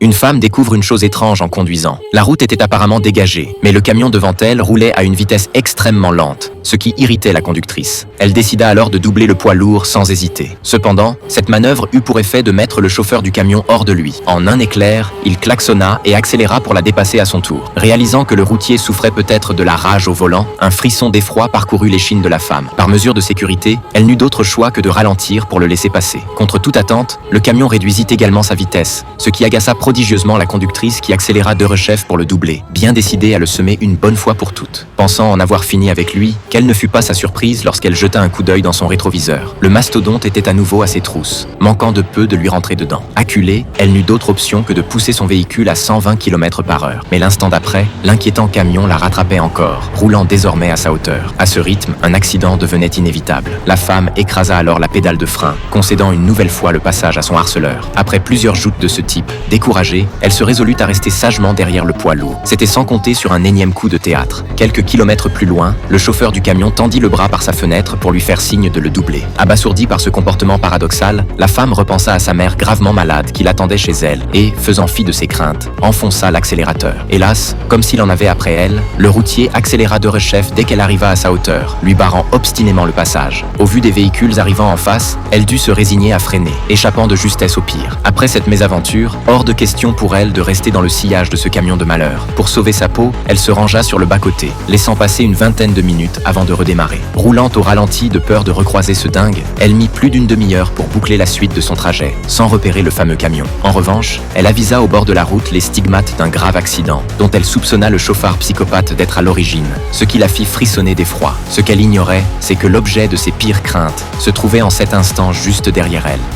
Une femme découvre une chose étrange en conduisant. La route était apparemment dégagée, mais le camion devant elle roulait à une vitesse extrêmement lente, ce qui irritait la conductrice. Elle décida alors de doubler le poids lourd sans hésiter. Cependant, cette manœuvre eut pour effet de mettre le chauffeur du camion hors de lui. En un éclair, il klaxonna et accéléra pour la dépasser à son tour. Réalisant que le routier souffrait peut-être de la rage au volant, un frisson d'effroi parcourut l'échine de la femme. Par mesure de sécurité, elle n'eut d'autre choix que de ralentir pour le laisser passer. Contre toute attente, le camion réduisit également sa vitesse, ce qui agaça prodigieusement la conductrice qui accéléra derechef pour le doubler, bien décidée à le semer une bonne fois pour toutes. Pensant en avoir fini avec lui, quelle ne fut pas sa surprise lorsqu'elle jeta un coup d'œil dans son rétroviseur. Le mastodonte était à nouveau à ses trousses, manquant de peu de lui rentrer dedans. Acculée, elle n'eut d'autre option que de pousser son véhicule à 120 km/h. Mais l'instant d'après, l'inquiétant camion la rattrapait encore, roulant désormais à sa hauteur. À ce rythme, un accident devenait inévitable. La femme écrasa alors la pédale de frein, concédant une nouvelle fois le passage à son harceleur. Après plusieurs joutes de ce type, découragée, elle se résolut à rester sagement derrière le poids lourd. C'était sans compter sur un énième coup de théâtre. Quelques kilomètres plus loin, le chauffeur du camion tendit le bras par sa fenêtre pour lui faire signe de le doubler. Abasourdie par ce comportement paradoxal, la femme repensa à sa mère gravement malade qui l'attendait chez elle et, faisant fi de ses craintes, enfonça l'accélérateur. Hélas, comme s'il en avait après elle, le routier accéléra derechef dès qu'elle arriva à sa hauteur, lui barrant obstinément le passage. Au vu des véhicules arrivant en face, elle dut se résigner à freiner, échappant de justesse au pire. Après cette mésaventure, hors de question pour elle de rester dans le sillage de ce camion de malheur. Pour sauver sa peau, elle se rangea sur le bas-côté, laissant passer une vingtaine de minutes avant de redémarrer. Roulant au ralenti de peur de recroiser ce dingue, elle mit plus d'une demi-heure pour boucler la suite de son trajet, sans repérer le fameux camion. En revanche, elle avisa au bord de la route les stigmates d'un grave accident, dont elle soupçonna le chauffard psychopathe d'être à l'origine, ce qui la fit frissonner d'effroi. Ce qu'elle ignorait, c'est que l'objet de ses pires craintes se trouvait en cet instant juste derrière elle.